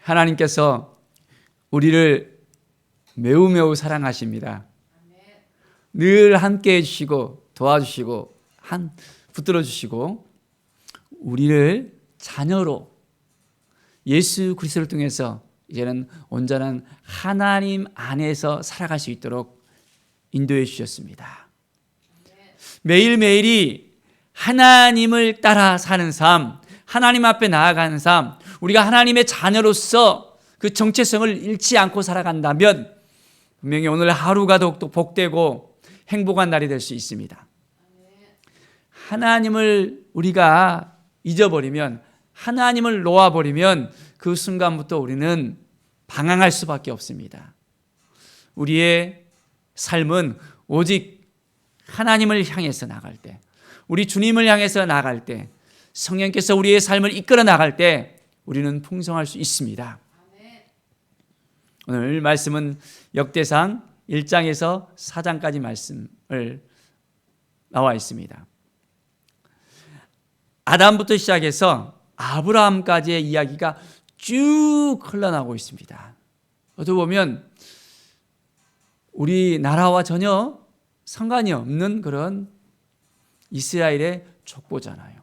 하나님께서 우리를 매우 매우 사랑하십니다. 늘 함께 해주시고 도와주시고 붙들어 주시고 우리를 자녀로 예수 그리스도를 통해서 이제는 온전한 하나님 안에서 살아갈 수 있도록 인도해 주셨습니다. 매일매일이 하나님을 따라 사는 삶, 하나님 앞에 나아가는 삶, 우리가 하나님의 자녀로서 그 정체성을 잃지 않고 살아간다면 분명히 오늘 하루가 더욱더 복되고 행복한 날이 될 수 있습니다. 하나님을 우리가 잊어버리면, 하나님을 놓아버리면 그 순간부터 우리는 방황할 수밖에 없습니다. 우리의 삶은 오직 하나님을 향해서 나갈 때, 우리 주님을 향해서 나갈 때, 성령께서 우리의 삶을 이끌어 나갈 때 우리는 풍성할 수 있습니다. 오늘 말씀은 역대상 1장에서 4장까지 말씀을 나와 있습니다. 아담부터 시작해서 아브라함까지의 이야기가 쭉 흘러나오고 있습니다. 어떻게 보면 우리나라와 전혀 상관이 없는 그런 이스라엘의 족보잖아요.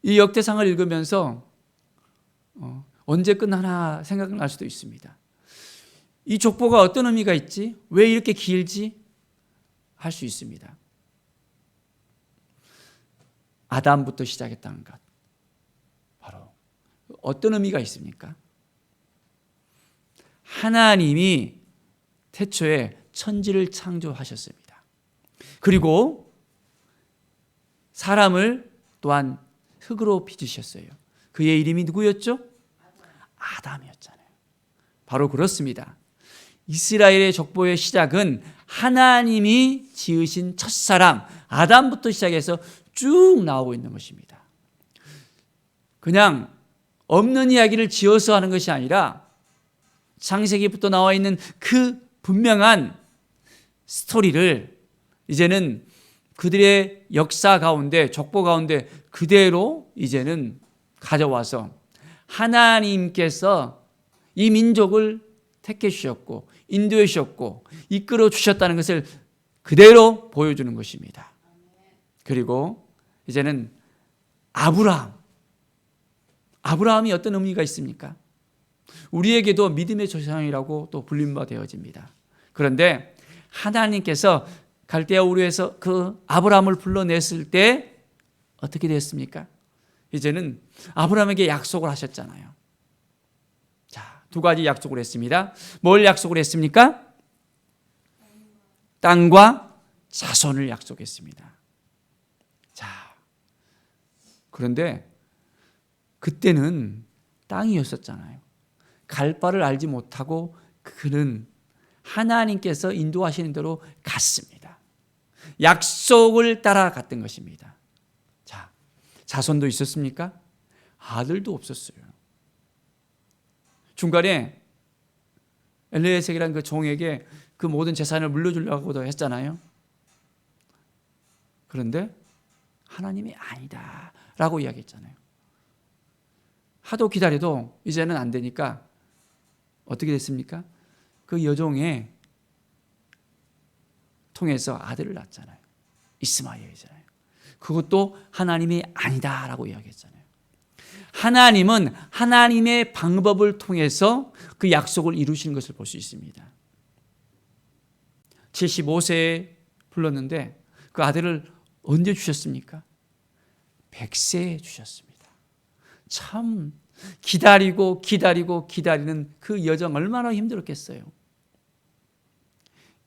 이 역대상을 읽으면서 언제 끝나나 생각날 수도 있습니다. 이 족보가 어떤 의미가 있지? 왜 이렇게 길지? 할 수 있습니다. 아담부터 시작했다는 것, 바로 어떤 의미가 있습니까? 하나님이 태초에 천지를 창조하셨습니다. 그리고 사람을 또한 흙으로 빚으셨어요. 그의 이름이 누구였죠? 아담이었잖아요. 바로 그렇습니다. 이스라엘의 족보의 시작은 하나님이 지으신 첫사람 아담부터 시작해서 쭉 나오고 있는 것입니다. 그냥 없는 이야기를 지어서 하는 것이 아니라 창세기부터 나와 있는 그 분명한 스토리를 이제는 그들의 역사 가운데, 족보 가운데 그대로 이제는 가져와서 하나님께서 이 민족을 택해 주셨고 인도해 주셨고 이끌어 주셨다는 것을 그대로 보여주는 것입니다. 그리고 이제는 아브라함이 어떤 의미가 있습니까? 우리에게도 믿음의 조상이라고 또 불린 바 되어집니다. 그런데 하나님께서 갈대아 우르에서 그 아브라함을 불러냈을 때 어떻게 됐습니까? 이제는 아브라함에게 약속을 하셨잖아요. 자, 두 가지 약속을 했습니다. 뭘 약속을 했습니까? 땅과 자손을 약속했습니다. 자, 그런데 그때는 땅이었었잖아요. 갈 바를 알지 못하고 그는 하나님께서 인도하시는 대로 갔습니다. 약속을 따라갔던 것입니다. 자, 자손도 있었습니까? 아들도 없었어요. 중간에 엘리에셀이라는 그 종에게 그 모든 재산을 물려주려고도 했잖아요. 그런데 하나님이 아니다 라고 이야기했잖아요. 하도 기다려도 이제는 안 되니까 어떻게 됐습니까? 그 여종의 통해서 아들을 낳았잖아요. 이스마엘이잖아요. 그것도 하나님이 아니다 라고 이야기했잖아요. 하나님은 하나님의 방법을 통해서 그 약속을 이루시는 것을 볼 수 있습니다. 75세에 불렀는데 그 아들을 언제 주셨습니까? 100세에 주셨습니다. 참 기다리는 그 여정 얼마나 힘들었겠어요.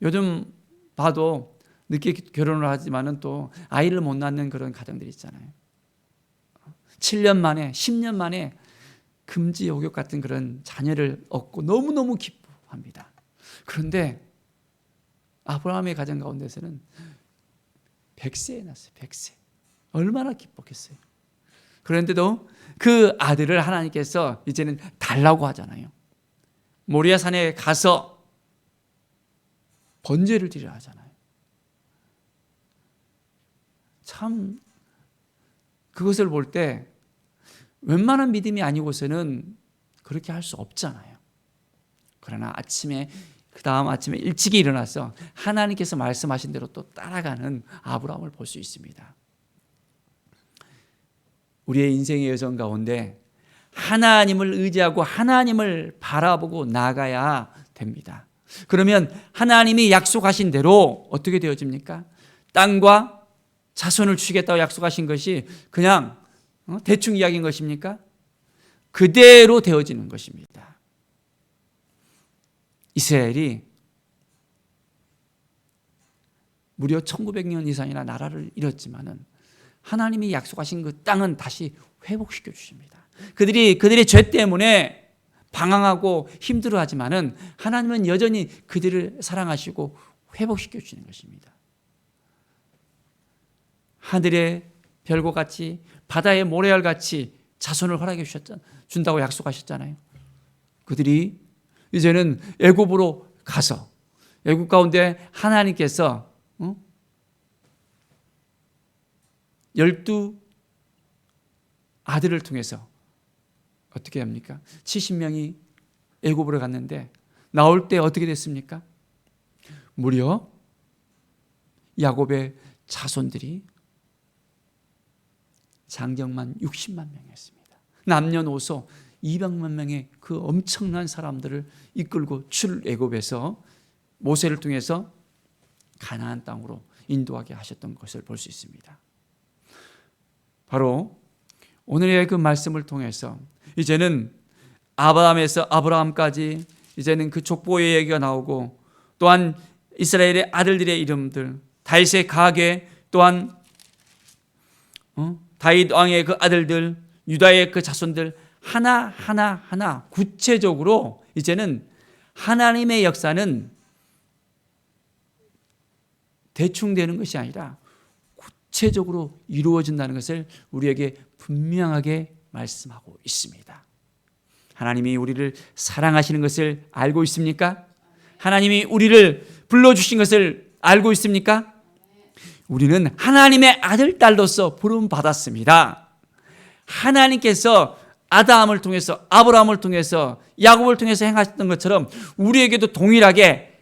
요즘 봐도 늦게 결혼을 하지만은 또 아이를 못 낳는 그런 가정들이 있잖아요. 7년 만에 10년 만에 금지 요격 같은 그런 자녀를 얻고 너무너무 기뻐합니다. 그런데 아브라함의 가정 가운데서는 100세에 낳았어요. 100세. 얼마나 기뻤겠어요. 그런데도 그 아들을 하나님께서 이제는 달라고 하잖아요. 모리아 산에 가서 번제를 드리라 하잖아요. 참 그것을 볼 때 웬만한 믿음이 아니고서는 그렇게 할 수 없잖아요. 그러나 그 다음 아침에 일찍이 일어나서 하나님께서 말씀하신 대로 또 따라가는 아브라함을 볼 수 있습니다. 우리의 인생의 여정 가운데 하나님을 의지하고 하나님을 바라보고 나가야 됩니다. 그러면 하나님이 약속하신 대로 어떻게 되어집니까? 땅과 자손을 주시겠다고 약속하신 것이 그냥 대충 이야기인 것입니까? 그대로 되어지는 것입니다. 이스라엘이 무려 1900년 이상이나 나라를 잃었지만은 하나님이 약속하신 그 땅은 다시 회복시켜 주십니다. 그들의 죄 때문에 방황하고 힘들어하지만은 하나님은 여전히 그들을 사랑하시고 회복시켜 주시는 것입니다. 하늘의 별과 같이 바다의 모래알 같이 자손을 허락해 준다고 약속하셨잖아요. 그들이 이제는 애굽으로 가서 애굽 가운데 하나님께서 12 아들을 통해서 어떻게 합니까? 70명이 애굽으로 갔는데 나올 때 어떻게 됐습니까? 무려 야곱의 자손들이 장정만 60만 명이었습니다. 남녀노소 200만 명의 그 엄청난 사람들을 이끌고 출애굽에서 모세를 통해서 가나안 땅으로 인도하게 하셨던 것을 볼 수 있습니다. 바로 오늘의 그 말씀을 통해서 이제는 아브라함에서 아브라함까지 이제는 그 족보의 얘기가 나오고, 또한 이스라엘의 아들들의 이름들, 다윗의 가계, 또한 다윗 왕의 그 아들들, 유다의 그 자손들 하나 구체적으로 이제는 하나님의 역사는 대충 되는 것이 아니라 구체적으로 이루어진다는 것을 우리에게 분명하게 말씀하고 있습니다. 하나님이 우리를 사랑하시는 것을 알고 있습니까? 하나님이 우리를 불러주신 것을 알고 있습니까? 우리는 하나님의 아들, 딸로서 부름받았습니다. 하나님께서 아담을 통해서, 아브라함을 통해서, 야곱을 통해서 행하셨던 것처럼 우리에게도 동일하게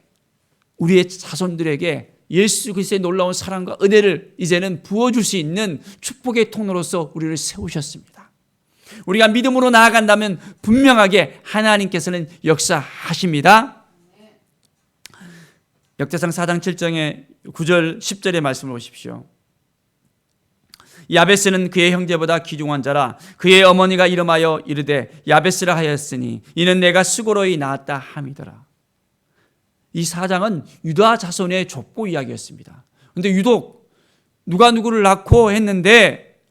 우리의 자손들에게 예수 그리스도의 놀라운 사랑과 은혜를 이제는 부어줄 수 있는 축복의 통로로서 우리를 세우셨습니다. 우리가 믿음으로 나아간다면 분명하게 하나님께서는 역사하십니다. 역대상 4장 7절의 9절 10절의 말씀을 보십시오. 야베스는 그의 형제보다 귀중한 자라. 그의 어머니가 이름하여 이르되 야베스라 하였으니 이는 내가 수고로이 낳았다 함이더라. 이 4장은 유다 자손의 족보 이야기였습니다. 그런데 유독 누가 누구를 낳고 했는데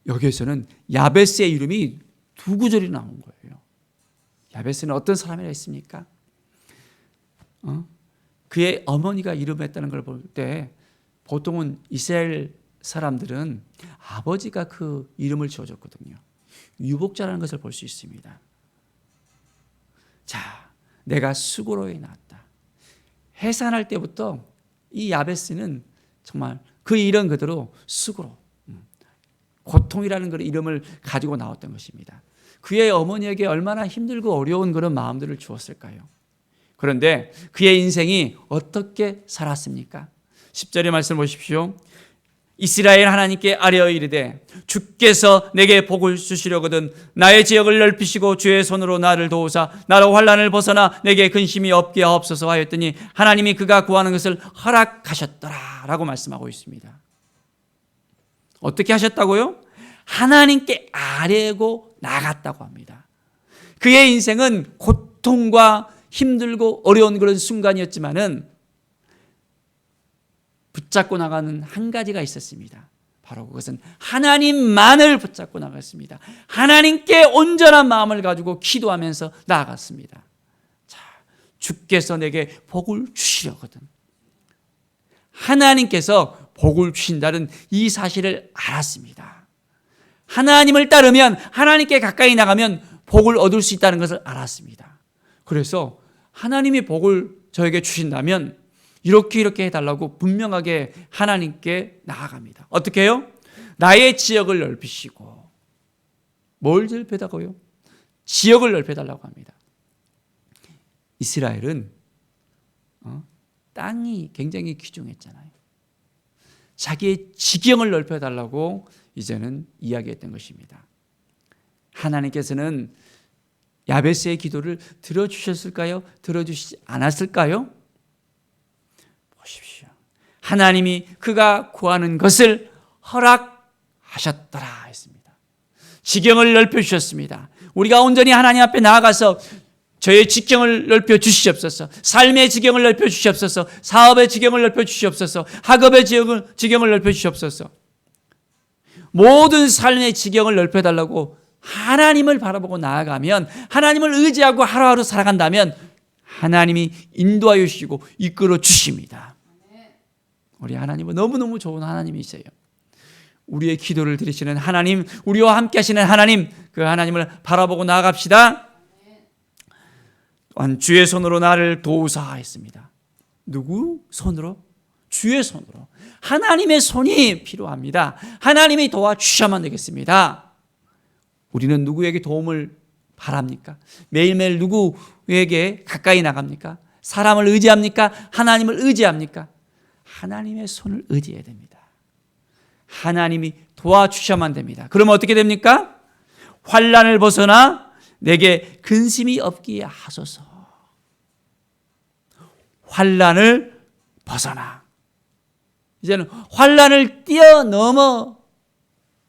여기에서는 야베스의 이름이 두 구절이 나온 거예요. 야베스는 어떤 사람이라 했습니까? 그의 어머니가 이름했다는 걸 볼 때 보통은 이스라엘 사람들은 아버지가 그 이름을 지어줬거든요. 유복자라는 것을 볼 수 있습니다. 자, 내가 수고로이 낳았다. 해산할 때부터 이 야베스는 정말 그 이름 그대로 수고로, 고통이라는 그런 이름을 가지고 나왔던 것입니다. 그의 어머니에게 얼마나 힘들고 어려운 그런 마음들을 주었을까요? 그런데 그의 인생이 어떻게 살았습니까? 10절의 말씀 보십시오. 이스라엘 하나님께 아뢰어 이르되 주께서 내게 복을 주시려거든 나의 지역을 넓히시고 주의 손으로 나를 도우사 나로 환난을 벗어나 내게 근심이 없게 하옵소서 하였더니 하나님이 그가 구하는 것을 허락하셨더라 라고 말씀하고 있습니다. 어떻게 하셨다고요? 하나님께 아뢰고 나갔다고 합니다. 그의 인생은 고통과 힘들고 어려운 그런 순간이었지만은 붙잡고 나가는 한 가지가 있었습니다. 바로 그것은 하나님만을 붙잡고 나갔습니다. 하나님께 온전한 마음을 가지고 기도하면서 나아갔습니다. 자, 주께서 내게 복을 주시려거든. 하나님께서 복을 주신다는 이 사실을 알았습니다. 하나님을 따르면, 하나님께 가까이 나가면 복을 얻을 수 있다는 것을 알았습니다. 그래서 하나님이 복을 저에게 주신다면 이렇게 해달라고 분명하게 하나님께 나아갑니다. 어떻게 해요? 나의 지역을 넓히시고, 뭘 넓혀달라고요? 지역을 넓혀달라고 합니다. 이스라엘은 땅이 굉장히 귀중했잖아요. 자기의 지경을 넓혀달라고 이제는 이야기했던 것입니다. 하나님께서는 야베스의 기도를 들어주셨을까요? 들어주시지 않았을까요? 보십시오. 하나님이 그가 구하는 것을 허락하셨더라 했습니다. 지경을 넓혀주셨습니다. 우리가 온전히 하나님 앞에 나아가서 저의 지경을 넓혀 주시옵소서, 삶의 지경을 넓혀 주시옵소서, 사업의 지경을 넓혀 주시옵소서, 학업의 지경을 넓혀 주시옵소서, 모든 삶의 지경을 넓혀달라고 하나님을 바라보고 나아가면, 하나님을 의지하고 하루하루 살아간다면 하나님이 인도하여 주시고 이끌어 주십니다. 우리 하나님은 너무너무 좋은 하나님이세요. 우리의 기도를 들으시는 하나님, 우리와 함께 하시는 하나님, 그 하나님을 바라보고 나아갑시다. 또한 주의 손으로 나를 도우사 했습니다. 누구 손으로? 주의 손으로. 하나님의 손이 필요합니다. 하나님이 도와주셔야만 되겠습니다. 우리는 누구에게 도움을 바랍니까? 매일매일 누구에게 가까이 나갑니까? 사람을 의지합니까? 하나님을 의지합니까? 하나님의 손을 의지해야 됩니다. 하나님이 도와주셔야만 됩니다. 그러면 어떻게 됩니까? 환난을 벗어나 내게 근심이 없게 하소서. 환난을 벗어나. 이제는 환난을 뛰어넘어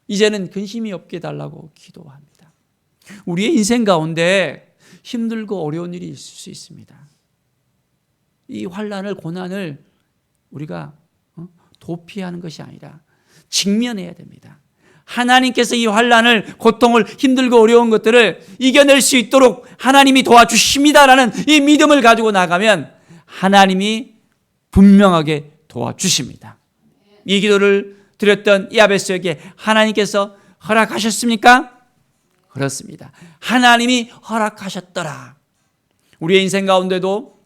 이제는 근심이 없게 해달라고 기도합니다. 우리의 인생 가운데 힘들고 어려운 일이 있을 수 있습니다. 이 환난을, 고난을 우리가 도피하는 것이 아니라 직면해야 됩니다. 하나님께서 이 환난을, 고통을, 힘들고 어려운 것들을 이겨낼 수 있도록 하나님이 도와주십니다라는 이 믿음을 가지고 나가면 하나님이 분명하게 도와주십니다. 이 기도를 드렸던 야베스에게 하나님께서 허락하셨습니까? 그렇습니다. 하나님이 허락하셨더라. 우리의 인생 가운데도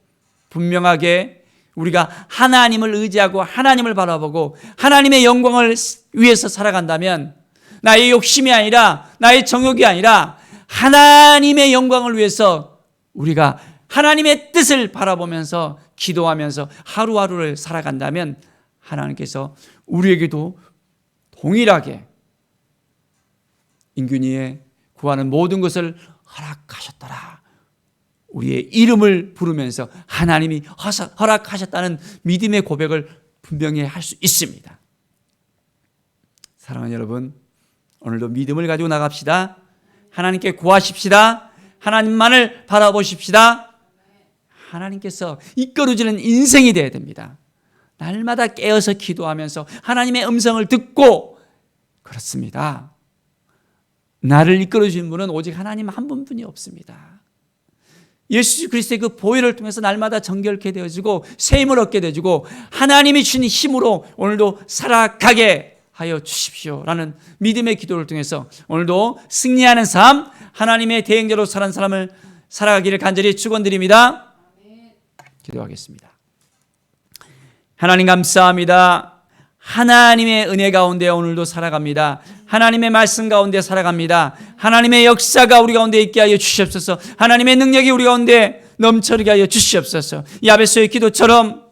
분명하게 우리가 하나님을 의지하고 하나님을 바라보고 하나님의 영광을 위해서 살아간다면, 나의 욕심이 아니라, 나의 정욕이 아니라 하나님의 영광을 위해서 우리가 하나님의 뜻을 바라보면서 기도하면서 하루하루를 살아간다면 하나님께서 우리에게도 동일하게 인균이의 구하는 모든 것을 허락하셨더라. 우리의 이름을 부르면서 하나님이 허락하셨다는 믿음의 고백을 분명히 할 수 있습니다. 사랑하는 여러분, 오늘도 믿음을 가지고 나갑시다. 하나님께 구하십시다. 하나님만을 바라보십시다. 하나님께서 이끌어주는 인생이 되어야 됩니다. 날마다 깨어서 기도하면서 하나님의 음성을 듣고, 그렇습니다. 나를 이끌어주는 분은 오직 하나님 한 분뿐이 없습니다. 예수 그리스도의 그 보혈을 통해서 날마다 정결케 되어지고 새 힘을 얻게 되어지고 하나님이 주신 힘으로 오늘도 살아가게 하여 주십시오라는 믿음의 기도를 통해서 오늘도 승리하는 삶, 하나님의 대행자로 사는 사람을 살아가기를 간절히 축원드립니다. 기도하겠습니다. 하나님 감사합니다. 하나님의 은혜 가운데 오늘도 살아갑니다. 하나님의 말씀 가운데 살아갑니다. 하나님의 역사가 우리 가운데 있게 하여 주시옵소서. 하나님의 능력이 우리 가운데 넘쳐나게 하여 주시옵소서. 야베스의 기도처럼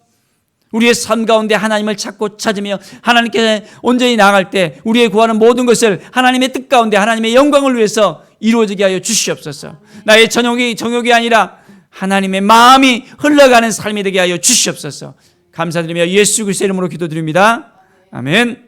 우리의 삶 가운데 하나님을 찾고 찾으며 하나님께 온전히 나아갈 때 우리의 구하는 모든 것을 하나님의 뜻 가운데 하나님의 영광을 위해서 이루어지게 하여 주시옵소서. 나의 정욕이 아니라 하나님의 마음이 흘러가는 삶이 되게 하여 주시옵소서. 감사드리며 예수 그리스도의 이름으로 기도드립니다. 아멘.